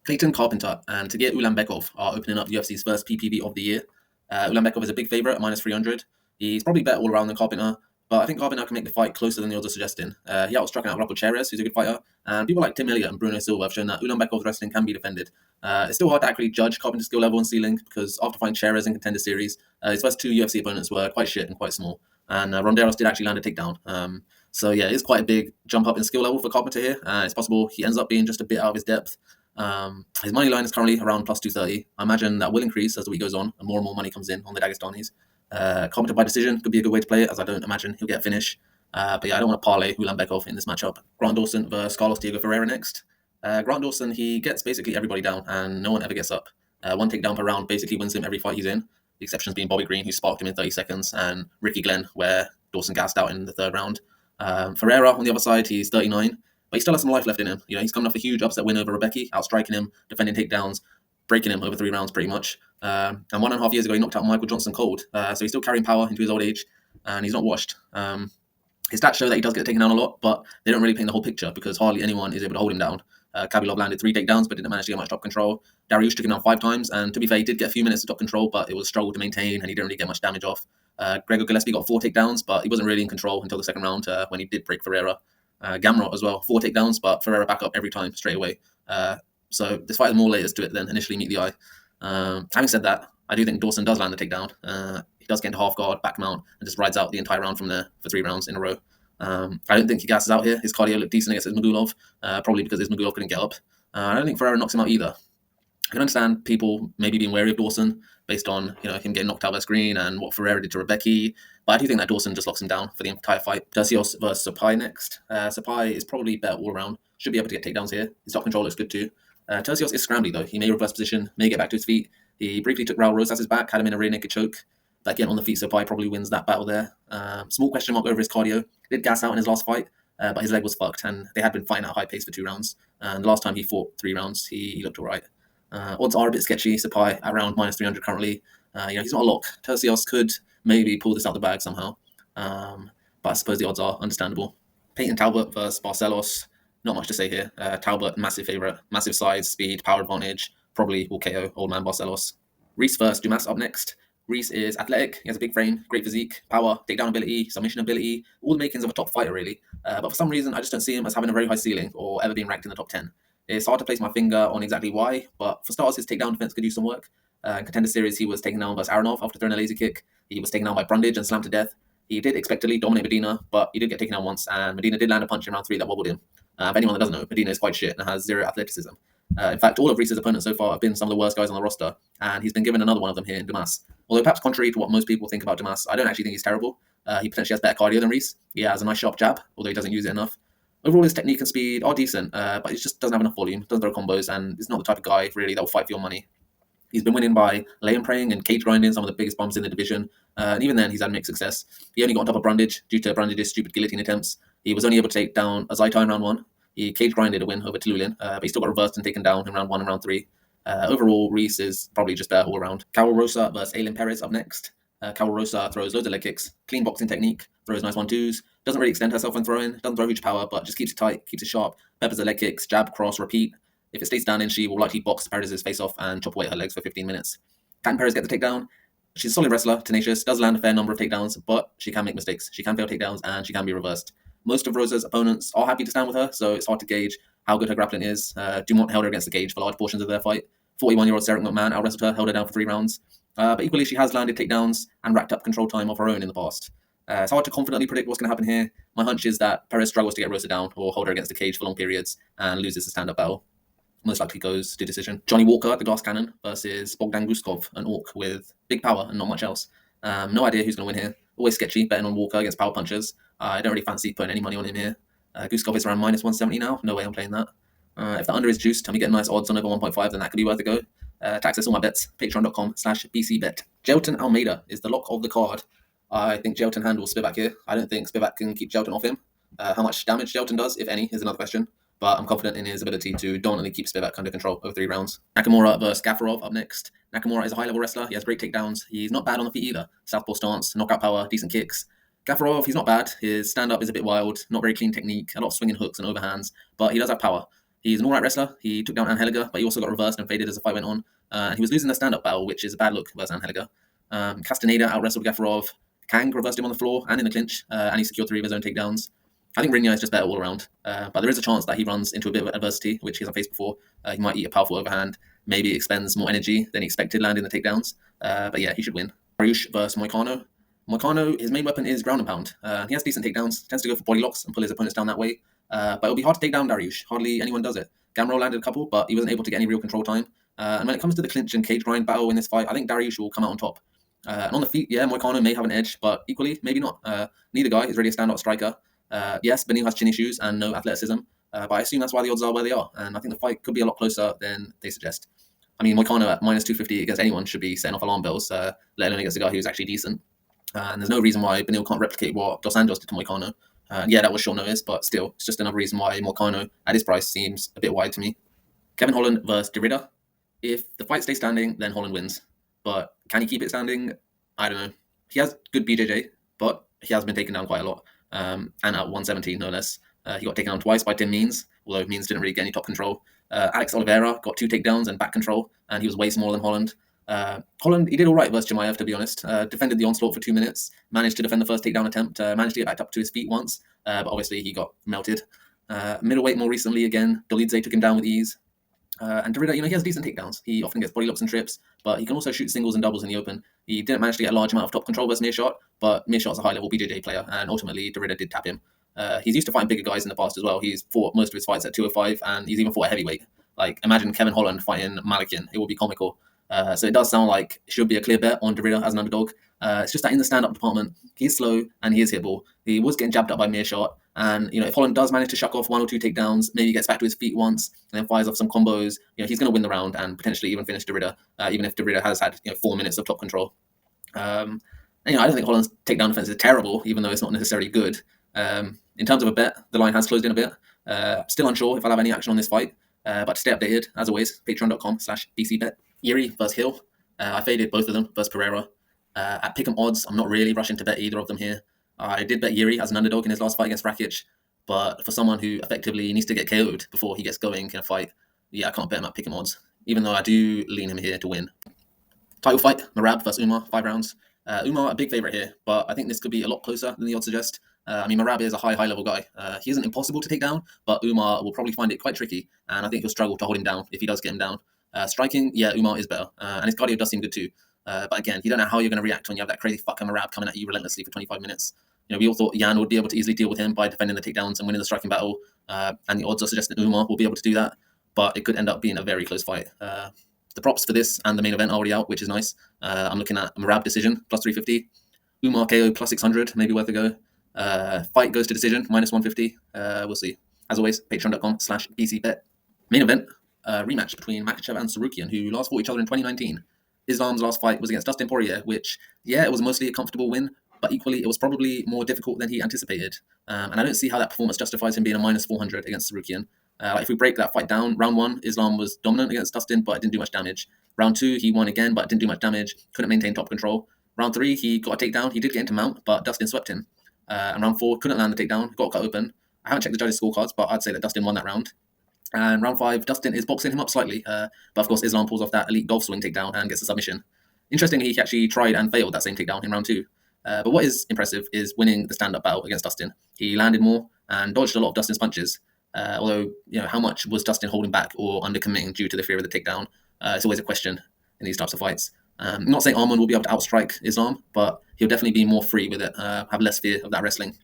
Clayton Carpenter and Tagir Ulanbekov are opening up UFC's first PPV of the year. Ulanbekov is a big favourite at minus 300. He's probably better all around than Carpenter, but I think Carpenter can make the fight closer than the odds are suggesting. He outstruck out Rapo Cherez, who's a good fighter, and people like Tim Elliott and Bruno Silva have shown that Ulanbekov's wrestling can be defended. It's still hard to actually judge Carpenter's skill level and ceiling because after fighting Cherez in Contender Series, his first two UFC opponents were quite shit and quite small, and Ronderos did actually land a takedown. So yeah, it's quite a big jump up in skill level for Carpenter here. It's possible he ends up being just a bit out of his depth. His money line is currently around plus 230. I imagine that will increase as the week goes on and more money comes in on the Dagestanis. Carpenter by decision could be a good way to play it, as I don't imagine he'll get a finish. But yeah, I don't want to parlay Ulanbekov in this matchup. Grant Dawson versus Carlos Diego Ferreira next. Grant Dawson, he gets basically everybody down and no one ever gets up. One takedown per round basically wins him every fight he's in. The exceptions being Bobby Green, who sparked him in 30 seconds, and Ricky Glenn, where Dawson gassed out in the third round. Ferreira, on the other side, he's 39. But he still has some life left in him. You know, he's coming off a huge upset win over Rebecki, outstriking him, defending takedowns, breaking him over 3 rounds pretty much. And 1.5 years ago, he knocked out Michael Johnson cold. So he's still carrying power into his old age, and he's not washed. His stats show that he does get taken down a lot, but they don't really paint the whole picture because hardly anyone is able to hold him down. Kabilov landed 3 takedowns, but didn't manage to get much top control. Dariush took him down 5 times, and to be fair, he did get a few minutes of top control, but it was a struggle to maintain, and he didn't really get much damage off. Gregor Gillespie got 4 takedowns, but he wasn't really in control until the second round when he did break Ferreira. Gamrot as well, 4 takedowns, but Ferreira back up every time straight away. So this fight has more layers to it than initially meet the eye. Having said that, I do think Dawson does land the takedown. He does get into half guard, back mount, and just rides out the entire round from there for 3 rounds in a row. I don't think he gasses out here. His cardio looked decent against Ismagulov, probably because Ismagulov couldn't get up. I don't think Ferreira knocks him out either. I can understand people maybe being wary of Dawson based on him getting knocked out by Screen and what Ferreira did to Rebecki, but I do think that Dawson just locks him down for the entire fight. Tercios versus Sapai next. Sapai is probably better all around. Should be able to get takedowns here. His top control looks good too. Tercios is scrambly though. He may reverse position, may get back to his feet. He briefly took Raul Rosas's back, had him in a rear naked choke. But again, on the feet, Sapai probably wins that battle there. Small question mark over his cardio. Did gas out in his last fight, but his leg was fucked, and they had been fighting at a high pace for 2 rounds. And the last time he fought 3 rounds, he looked all right. Odds are a bit sketchy. Sapai around minus 300 currently. He's not a lock. Tercios could maybe pull this out the bag somehow, but I suppose the odds are understandable. Peyton Talbot versus Barcelos. Not much to say here. Talbot, massive favourite, massive size, speed, power advantage. Probably will KO old man Barcelos. Reese versus Dumas up next. Reese is athletic, he has a big frame, great physique, power, takedown ability, submission ability, all the makings of a top fighter really. But for some reason, I just don't see him as having a very high ceiling or ever being ranked in the top 10. It's hard to place my finger on exactly why, but for starters, his takedown defense could use some work. In Contender Series, he was taken down versus Aronov after throwing a lazy kick. He was taken down by Brundage and slammed to death. He did expectedly dominate Medina, but he did get taken down once, and Medina did land a punch in round 3 that wobbled him. For anyone that doesn't know, Medina is quite shit and has 0 athleticism. In fact, all of Reese's opponents so far have been some of the worst guys on the roster, and he's been given another one of them here in Dumas. Although perhaps contrary to what most people think about Dumas, I don't actually think he's terrible. He potentially has better cardio than Reese. He has a nice sharp jab, although he doesn't use it enough. Overall, his technique and speed are decent, but he just doesn't have enough volume, doesn't throw combos, and is not the type of guy, really, that will fight for your money. He's been winning by lay and praying and cage grinding some of the biggest bumps in the division, and even then, he's had mixed success. He only got on top of Brundage due to Brundage's stupid guillotine attempts. He was only able to take down Azaita in round 1. He cage grinded a win over Tululin, but he still got reversed and taken down in round 1 and round 3. Overall, Reese is probably just better all around. Carol Rosa versus Aylin Perez up next. Carol Rosa throws loads of leg kicks, clean boxing technique, throws nice 1-2s, doesn't really extend herself when throwing, doesn't throw huge power, but just keeps it tight, keeps it sharp, peppers the leg kicks, jab, cross, repeat. If it stays standing, she will likely box Perez's face off and chop away her legs for 15 minutes. Can Perez get the takedown? She's a solid wrestler, tenacious, does land a fair number of takedowns, but she can make mistakes. She can fail takedowns, and she can be reversed. Most of Rosa's opponents are happy to stand with her, so it's hard to gauge how good her grappling is. Dumont held her against the cage for large portions of their fight. 41-year-old Sarah McMahon out-wrestled her, held her down for 3 rounds. But equally, she has landed takedowns and racked up control time of her own in the past. It's hard to confidently predict what's going to happen here. My hunch is that Perez struggles to get Rosa down or hold her against the cage for long periods and loses the stand-up battle. Most likely goes to decision. Johnny Walker, the glass cannon, versus Bogdan Guskov, an orc with big power and not much else. No idea who's going to win here. Always sketchy, betting on Walker against power punchers. I don't really fancy putting any money on him here. Guskov is around minus 170 now. No way I'm playing that. If the under is juiced and we get nice odds on over 1.5, then that could be worth a go. To access all my bets, patreon.com/bcbet. Jelton Almeida is the lock of the card. I think Jelton handles Spivak here. I don't think Spivak can keep Jelton off him. How much damage Jelton does, if any, is another question. But I'm confident in his ability to dominantly keep Spivak under control over 3 rounds. Nakamura versus Gafarov up next. Nakamura is a high-level wrestler. He has great takedowns. He's not bad on the feet either. Southpaw stance, knockout power, decent kicks. Gafarov, he's not bad. His stand-up is a bit wild, not very clean technique, a lot of swinging hooks and overhands, but he does have power. He's an alright wrestler. He took down Angelica, but he also got reversed and faded as the fight went on. And he was losing the stand-up battle, which is a bad look versus Angelica. Castaneda out-wrestled Gafarov. Kang reversed him on the floor and in the clinch, and he secured 3 of his own takedowns. I think Rinya is just better all around, but there is a chance that he runs into a bit of adversity, which he hasn't faced before. He might eat a powerful overhand, maybe expends more energy than he expected landing the takedowns. But yeah, he should win. Dariush versus Moicano. Moicano, his main weapon is ground and pound. He has decent takedowns, tends to go for body locks and pull his opponents down that way. But it'll be hard to take down Dariush. Hardly anyone does it. Gamrot landed a couple, but he wasn't able to get any real control time. And when it comes to the clinch and cage grind battle in this fight, I think Dariush will come out on top. And on the feet, yeah, Moicano may have an edge, but equally, maybe not. Neither guy is really a standout striker. Yes, Benil has chin issues and no athleticism, but I assume that's why the odds are where they are, and I think the fight could be a lot closer than they suggest. I mean, Moicano at minus 250 against anyone should be setting off alarm bells, let alone against a guy who's actually decent. And there's no reason why Benil can't replicate what Dos Anjos did to Moicano. Yeah, that was short notice, but still, it's just another reason why Moicano at his price seems a bit wide to me. Kevin Holland versus Derrida. If the fight stays standing, then Holland wins. But can he keep it standing? I don't know. He has good BJJ, but he has been taken down quite a lot. And at 117, no less. He got taken down twice by Tim Means, although Means didn't really get any top control. Alex Oliveira got 2 takedowns and back control, and he was way smaller than Holland. Holland, he did all right versus Chimaev, to be honest. Defended the onslaught for 2 minutes, managed to defend the first takedown attempt, managed to get back up to his feet once, but obviously he got melted. Middleweight more recently, again, Dolidze took him down with ease. And Derrida, he has decent takedowns. He often gets body locks and trips, but he can also shoot singles and doubles in the open. He didn't manage to get a large amount of top control versus Mearshot, but Mearshot's a high-level BJJ player, and ultimately Derrida did tap him. He's used to fighting bigger guys in the past as well. He's fought most of his fights at 205, and he's even fought a heavyweight. Like, imagine Kevin Holland fighting Malakian. It would be comical. So it does sound like it should be a clear bet on Derrida as an underdog. It's just that in the stand-up department, he's slow and he is hittable. He was getting jabbed up by Mearshot, and if Holland does manage to shuck off 1 or 2 takedowns, maybe gets back to his feet once and then fires off some combos, he's going to win the round and potentially even finish Derrida, even if Derrida has had 4 minutes of top control. And, I don't think Holland's takedown defense is terrible, even though it's not necessarily good. In terms of a bet, the line has closed in a bit. Still unsure if I'll have any action on this fight, but to stay updated, as always, patreon.com/bcbet. Yuri versus Hill. I faded both of them versus Pereira. At pick'em odds, I'm not really rushing to bet either of them here. I did bet Yuri as an underdog in his last fight against Rakic, but for someone who effectively needs to get KO'd before he gets going in a fight, yeah, I can't bet him at pick'em odds, even though I do lean him here to win. Title fight, Merab versus Umar, 5 rounds. Umar, a big favourite here, but I think this could be a lot closer than the odds suggest. Merab is a high-level guy. He isn't impossible to take down, but Umar will probably find it quite tricky, and I think he'll struggle to hold him down if he does get him down. Striking, yeah, Umar is better, and his cardio does seem good too. But again, you don't know how you're going to react when you have that crazy fucker Merab coming at you relentlessly for 25 minutes. We all thought Jan would be able to easily deal with him by defending the takedowns and winning the striking battle, and the odds are suggesting Umar will be able to do that, but it could end up being a very close fight. The props for this and the main event are already out, which is nice. I'm looking at Merab decision, plus 350. Umar KO, plus 600, maybe worth a go. Fight goes to decision, minus 150. We'll see. As always, patreon.com/bcbet. Main event, rematch between Makhachev and Tsarukyan, who last fought each other in 2019. Islam's last fight was against Dustin Poirier, which, yeah, it was mostly a comfortable win, but equally it was probably more difficult than he anticipated. And I don't see how that performance justifies him being a minus 400 against Tsarukyan. If we break that fight down, round 1, Islam was dominant against Dustin, but didn't do much damage. Round 2, he won again, but didn't do much damage, couldn't maintain top control. Round 3, he got a takedown, he did get into mount, but Dustin swept him. And round 4, couldn't land the takedown, got cut open. I haven't checked the judges' scorecards, but I'd say that Dustin won that round. And round 5, Dustin is boxing him up slightly, but of course Islam pulls off that elite golf swing takedown and gets a submission. Interestingly, he actually tried and failed that same takedown in round 2. But what is impressive is winning the stand-up battle against Dustin. He landed more and dodged a lot of Dustin's punches. Although, how much was Dustin holding back or undercommitting due to the fear of the takedown? It's always a question in these types of fights. I'm not saying Arman will be able to outstrike Islam, but he'll definitely be more free with it, have less fear of that wrestling.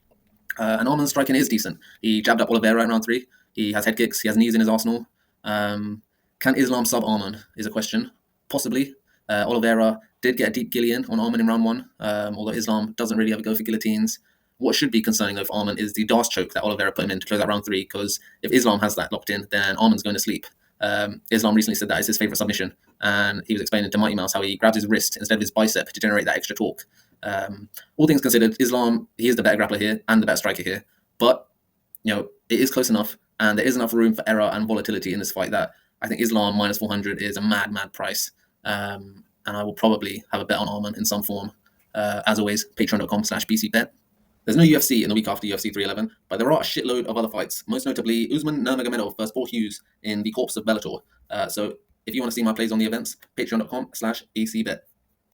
And Arman's striking is decent. He jabbed up Oliveira in round 3. He has head kicks. He has knees in his arsenal. Can Islam sub Arman is a question. Possibly. Oliveira did get a deep guillotine on Arman in round 1, although Islam doesn't really ever go for guillotines. What should be concerning though for Arman is the Darce choke that Oliveira put him in to close out round 3, because if Islam has that locked in, then Arman's going to sleep. Islam recently said that is his favourite submission, and he was explaining to Mighty Mouse how he grabs his wrist instead of his bicep to generate that extra torque. All things considered, Islam, he is the better grappler here and the better striker here, but it is close enough, and there is enough room for error and volatility in this fight that I think Islam minus 400 is a mad price, and I will probably have a bet on Arman in some form. As always, patreon.com/bcbet. There's no UFC in the week after UFC 311, but there are a shitload of other fights, most notably Usman Nurmagomedov versus Paul Hughes in the corpse of Bellator. So if you want to see my plays on the events, patreon.com/acbet.